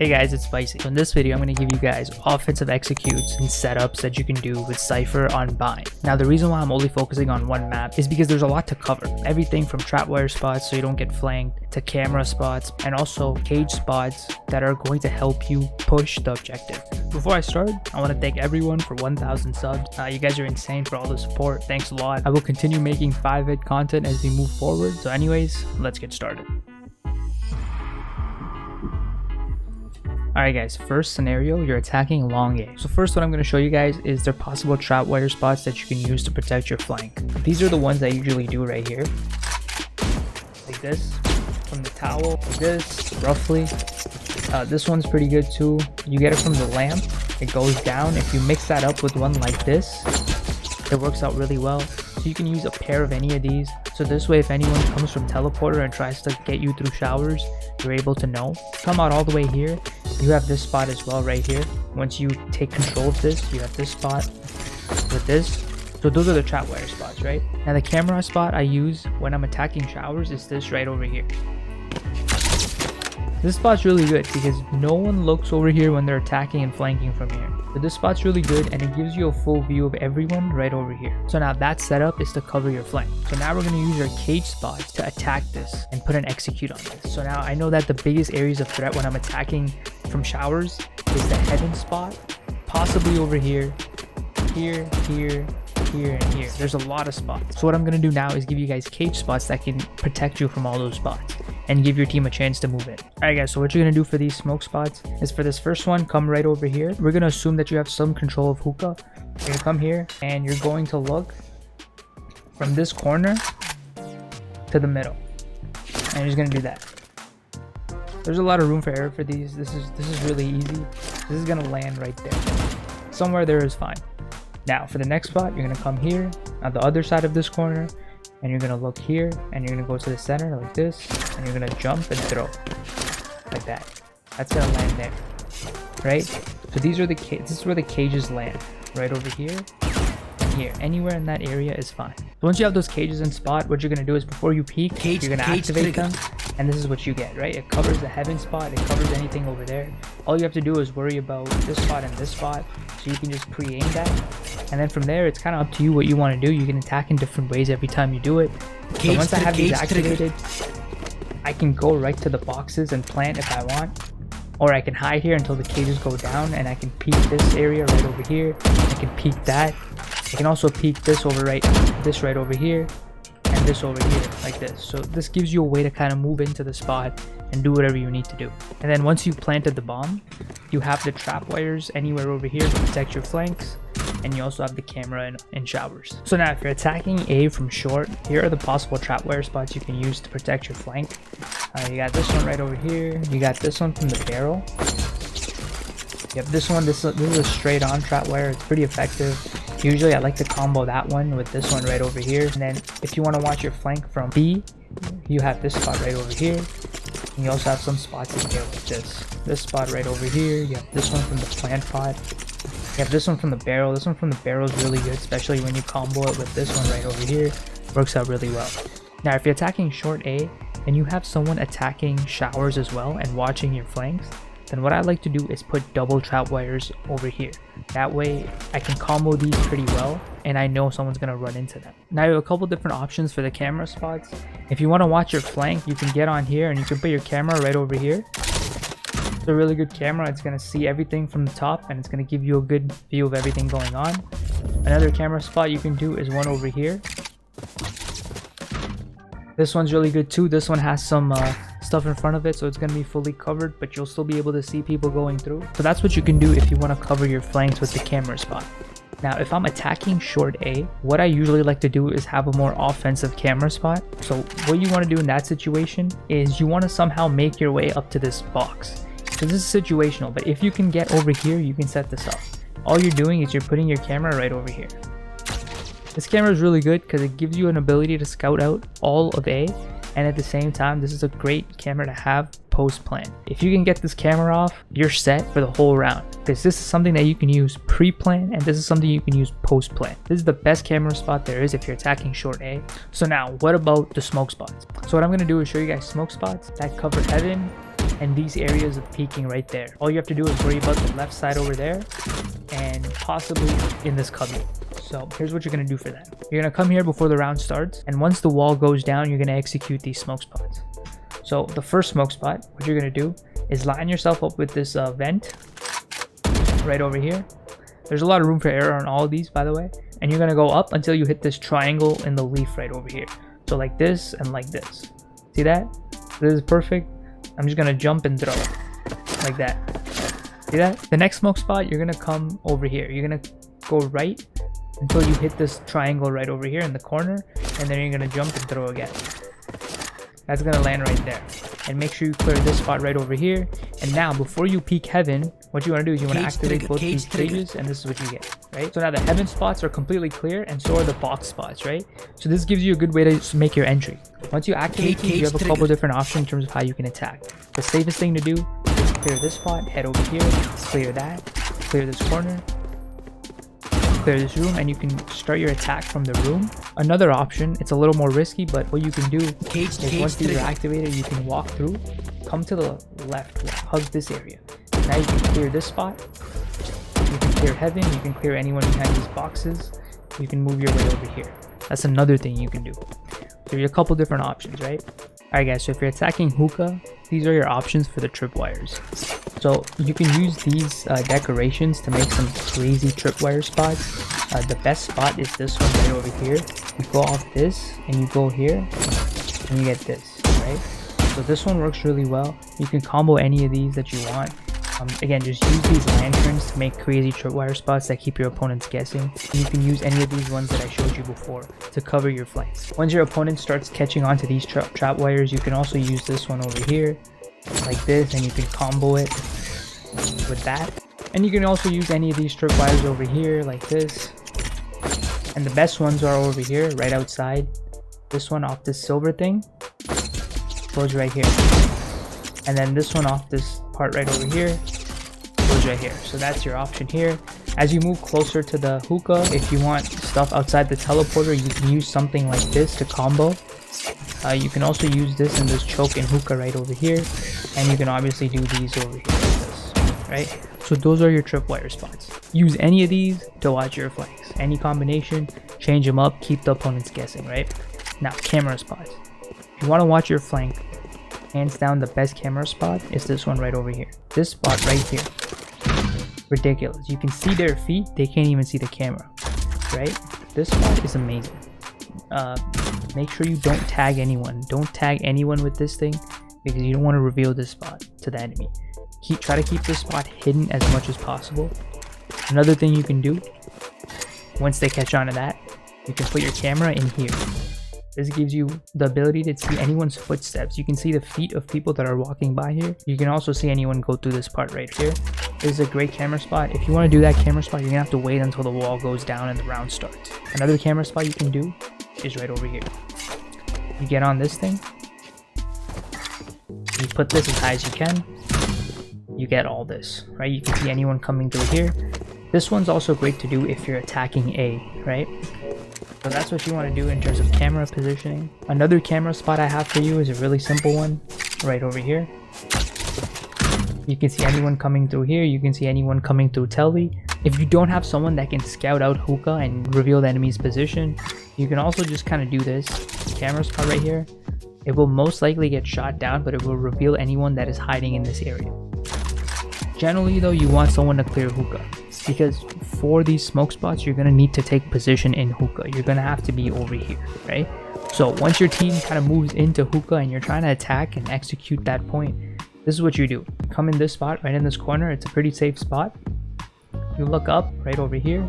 Hey guys, it's Spicy. So in this video, I'm going to give you guys offensive executes and setups that you can do with Cypher on Bind. Now, the reason why I'm only focusing on one map is because there's a lot to cover. Everything from trapwire spots so you don't get flanked, to camera spots, and also cage spots that are going to help you push the objective. Before I start, I want to thank everyone for 1,000 subs. You guys are insane for all the support. Thanks a lot. I will continue making 5-vid content as we move forward. So anyways, let's get started. Alright guys, first scenario, you're attacking long A. So first what I'm going to show you guys is the possible trapwire spots that you can use to protect your flank. These are the ones I usually do right here. Like this, from the towel, like this, roughly. This one's pretty good too. You get it from the lamp, it goes down. If you mix that up with one like this, it works out really well. So you can use a pair of any of these. So this way, if anyone comes from teleporter and tries to get you through showers, you're able to know. Come out all the way here. You have this spot as well right here. Once you take control of this, you have this spot with this. So those are the trapwire spots, right? Now the camera spot I use when I'm attacking showers is this right over here. This spot's really good because no one looks over here when they're attacking and flanking from here. So this spot's really good and it gives you a full view of everyone right over here. So now that setup is to cover your flank. So now we're going to use our cage spot to attack this and put an execute on this. So now I know that the biggest areas of threat when I'm attacking from showers is the heaven spot, possibly over here, here, here, here, and here. There's a lot of spots. So what I'm going to do now is give you guys cage spots that can protect you from all those spots and give your team a chance to move in. Alright guys, so what you're going to do for these smoke spots is for this first one, come right over here. We're going to assume that you have some control of Hookah. You're going to come here and you're going to look from this corner to the middle. And you're just going to do that. There's a lot of room for error for these. This is really easy. This is going to land right there. Somewhere there is fine. Now for the next spot, you're going to come here on the other side of this corner. And you're going to look here and you're going to go to the center like this and you're going to jump and throw like that. That's going to land there, right? So these are this is where the cages land, right over here and here. Anywhere in that area is fine. So once you have those cages in spot, what you're going to do is before you peek, you're going to activate them, and this is what you get, right? It covers the heaven spot, it covers anything over there. All you have to do is worry about this spot and this spot, so you can just pre-aim that. And then from there, it's kind of up to you what you want to do. You can attack in different ways every time you do it. So once I have these activated, I can go right to the boxes and plant if I want. Or I can hide here until the cages go down and I can peek this area right over here. I can peek that. I can also peek this right over here and this over here like this. So this gives you a way to kind of move into the spot and do whatever you need to do. And then once you planted the bomb, you have the trap wires anywhere over here to protect your flanks. And you also have the camera in showers. So now if you're attacking A from short, here are the possible trapwire spots you can use to protect your flank. You got this one right over here. You got this one from the barrel. You have this one. This is a straight on trapwire. It's pretty effective. Usually I like to combo that one with this one right over here. And then if you want to watch your flank from B, you have this spot right over here. And you also have some spots in here like this spot right over here. You have this one from the plant pot. You have this one from the barrel. This one from the barrel is really good, especially when you combo it with this one right over here. Works out really well. Now, if you're attacking short A and you have someone attacking showers as well and watching your flanks, then what I like to do is put double trap wires over here. That way, I can combo these pretty well, and I know someone's going to run into them. Now, you have a couple different options for the camera spots. If you want to watch your flank, you can get on here and you can put your camera right over here. It's a really good camera. It's going to see everything from the top and it's going to give you a good view of everything going on. Another camera spot you can do is one over here. This one's really good too. This one has some stuff in front of it, so it's going to be fully covered, but you'll still be able to see people going through. So that's what you can do if you want to cover your flanks with the camera spot. Now, if I'm attacking short A, what I usually like to do is have a more offensive camera spot. So what you want to do in that situation is you want to somehow make your way up to this box. So this is situational, but if you can get over here, you can set this up. All you're doing is you're putting your camera right over here. This camera is really good because it gives you an ability to scout out all of A, and at the same time, this is a great camera to have post-plan. If you can get this camera off, you're set for the whole round, because this is something that you can use pre-plan and this is something you can use post-plan. This is the best camera spot there is if you're attacking short A. So now, what about the smoke spots? So what I'm going to do is show you guys smoke spots that cover heaven, and these areas of peeking right there. All you have to do is worry about the left side over there and possibly in this cubby. So here's what you're going to do for that. You're going to come here before the round starts, and once the wall goes down, you're going to execute these smoke spots. So the first smoke spot, what you're going to do is line yourself up with this vent right over here. There's a lot of room for error on all of these, by the way. And you're going to go up until you hit this triangle in the leaf right over here. So like this and like this. See that? This is perfect. I'm just going to jump and throw like that. See that? The next smoke spot, you're going to come over here. You're going to go right until you hit this triangle right over here in the corner. And then you're going to jump and throw again. That's going to land right there. And make sure you clear this spot right over here. And now, before you peek heaven, what you want to do is you want to activate both these cages, and this is what you get, right? So now the heaven spots are completely clear, and so are the box spots, right? So this gives you a good way to make your entry. Once you activate these, you have a couple different options in terms of how you can attack. The safest thing to do is clear this spot, head over here, clear that, clear this corner, clear this room, and you can start your attack from the room. Another option, it's a little more risky, but what you can do is once these are activated, you can walk through, come to the left, hug this area. Now you can clear this spot, you can clear heaven, you can clear anyone behind these boxes, you can move your way over here. That's another thing you can do. So you have a couple different options, right? Alright guys, so if you're attacking Hookah, these are your options for the tripwires. So you can use these decorations to make some crazy tripwire spots. The best spot is this one right over here. You go off this and you go here and you get this, right? So this one works really well. You can combo any of these that you want. Again, just use these lanterns to make crazy tripwire spots that keep your opponents guessing. And you can use any of these ones that I showed you before to cover your flanks. Once your opponent starts catching on to these trapwires, you can also use this one over here like this, and you can combo it with that. And you can also use any of these tripwires over here like this. And the best ones are over here right outside. This one off this silver thing goes right here, and then this one off this part right over here goes right here. So that's your option here. As you move closer to the Hookah, if you want stuff outside the teleporter, you can use something like this to combo. You can also use this and this choke and Hookah right over here, and you can obviously do these over here like this, right? So those are your tripwire spots. Use any of these to watch your flanks. Any combination, change them up, keep the opponents guessing, right? Now, camera spots. If you want to watch your flank, hands down the best camera spot is this one right over here. This spot right here. Ridiculous. You can see their feet, they can't even see the camera, right? This spot is amazing. Make sure you don't tag anyone. Don't tag anyone with this thing because you don't want to reveal this spot to the enemy. Try to keep this spot hidden as much as possible. Another thing you can do, once they catch on to that, you can put your camera in here. This gives you the ability to see anyone's footsteps. You can see the feet of people that are walking by here. You can also see anyone go through this part right here. This is a great camera spot. If you want to do that camera spot, you're gonna have to wait until the wall goes down and the round starts. Another camera spot you can do is right over here. You get on this thing, you put this as high as you can, you get all this, right? You can see anyone coming through here. This one's also great to do if you're attacking A, right? So that's what you want to do in terms of camera positioning. Another camera spot I have for you is a really simple one right over here. You can see anyone coming through here. You can see anyone coming through Telly. If you don't have someone that can scout out Hookah and reveal the enemy's position, you can also just kind of do this camera spot right here. It will most likely get shot down, but it will reveal anyone that is hiding in this area. Generally though, you want someone to clear Hookah, because for these smoke spots, you're going to need to take position in Hookah. You're going to have to be over here, right? So once your team kind of moves into Hookah and you're trying to attack and execute that point, this is what you do. Come in this spot, right in this corner. It's a pretty safe spot. You look up right over here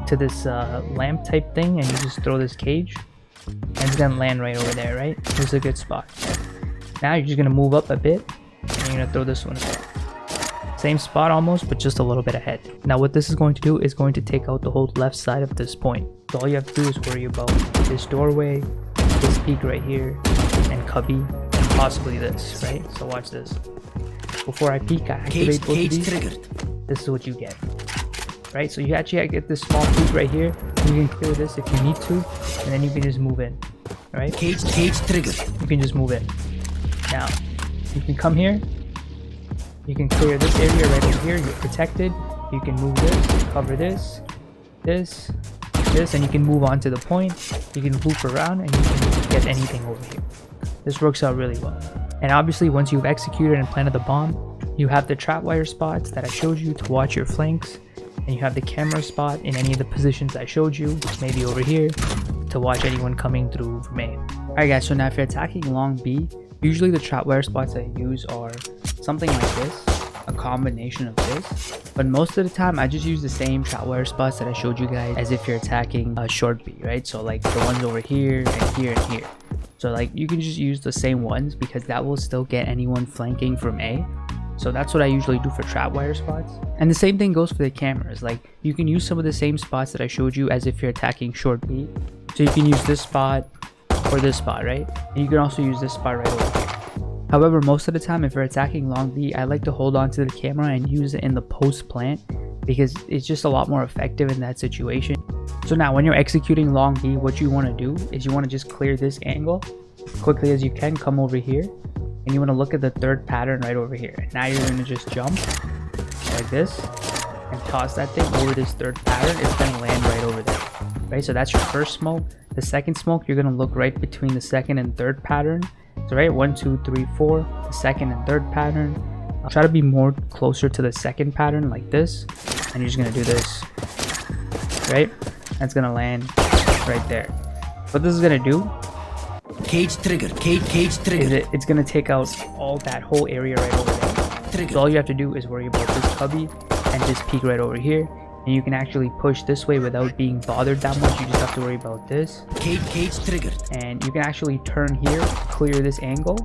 to this lamp type thing, and you just throw this cage, and it's going to land right over there, right? This is a good spot. Now you're just going to move up a bit, and you're going to throw this one as well. Same spot almost, but just a little bit ahead. Now what this is going to do is going to take out the whole left side of this point. So all you have to do is worry about this doorway, this peak right here, and cubby, and possibly this, right? So watch this. Before I peek, I activate both of these. This is what you get, right? So you actually get this small peak right here. You can clear this if you need to, and then you can just move in, right? Cage trigger. You can just move in. Now, you can come here, You can clear this area right over here. You're protected. You can move this, cover this, this, and you can move on to the point. You can loop around and you can get anything over here. This works out really well. And obviously once you've executed and planted the bomb, you have the trapwire spots that I showed you to watch your flanks, and you have the camera spot in any of the positions I showed you, maybe over here, to watch anyone coming through from A. Alright guys, so now if you're attacking long B, usually the trapwire spots I use are something like this, a combination of this, but most of the time I just use the same trapwire spots that I showed you guys as if you're attacking a short B, right? So like the ones over here and here and here. So like you can just use the same ones because that will still get anyone flanking from A. So that's what I usually do for trapwire spots. And the same thing goes for the cameras. Like you can use some of the same spots that I showed you as if you're attacking short B. So you can use this spot or this spot, right? And you can also use this spot right over here. However, most of the time if you're attacking long B, I like to hold on to the camera and use it in the post plant because it's just a lot more effective in that situation. So now when you're executing long B, what you want to do is you want to just clear this angle quickly as you can, come over here, and you want to look at the third pattern right over here. And now you're going to just jump like this and toss that thing over this third pattern. It's going to land right over there, right? So that's your first smoke. The second smoke, you're going to look right between the second and third pattern. So right, 1, 2, 3, 4, the second and third pattern. Try to be more closer to the second pattern like this, and you're just going to do this, right? That's going to land right there. What this is going to do, cage trigger, cage trigger, is it's going to take out all that whole area right over there. trigger. So all you have to do is worry about this cubby and just peek right over here, and you can actually push this way without being bothered that much. You just have to worry about this. Cage triggered. And you can actually turn here, clear this angle,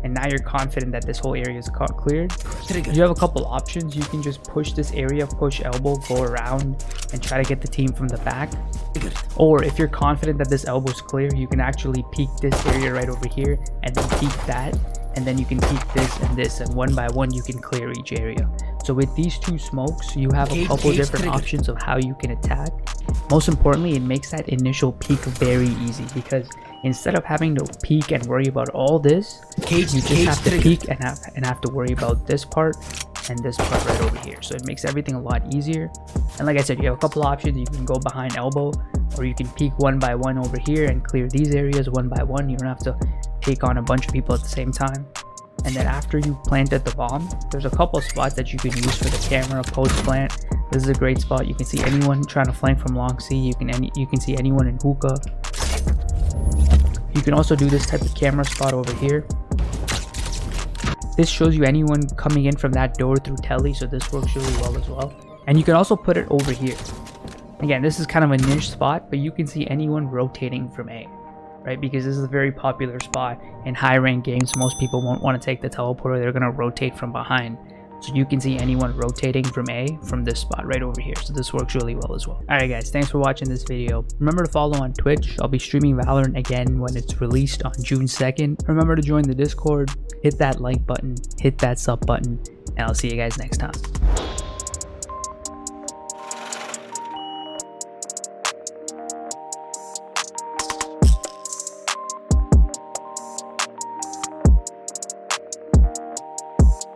and now you're confident that this whole area is cleared. Trigger. You have a couple options. You can just push this area, push elbow, go around, and try to get the team from the back. Trigger. Or if you're confident that this elbow is clear, you can actually peek this area right over here, and then peek that, and then you can peek this, and one by one you can clear each area. So with these two smokes, you have a couple different options of how you can attack. Most importantly, it makes that initial peek very easy because instead of having to peek and worry about all this, you just have to peek and have to worry about this part and this part right over here. So it makes everything a lot easier. And like I said, you have a couple options. You can go behind elbow, or you can peek one by one over here and clear these areas one by one. You don't have to take on a bunch of people at the same time. And then after you planted the bomb, there's a couple spots that you can use for the camera post plant. This is a great spot. You can see anyone trying to flank from long C. You can see anyone in hookah. You can also do this type of camera spot over here. This shows you anyone coming in from that door through telly, so this works really well as well. And you can also put it over here. Again, this is kind of a niche spot, but you can see anyone rotating from A, right? Because this is a very popular spot in high rank games. Most people won't want to take the teleporter. They're going to rotate from behind. So you can see anyone rotating from A from this spot right over here. So this works really well as well. Alright guys, thanks for watching this video. Remember to follow on Twitch. I'll be streaming Valorant again when it's released on June 2nd. Remember to join the Discord, hit that like button, hit that sub button, and I'll see you guys next time.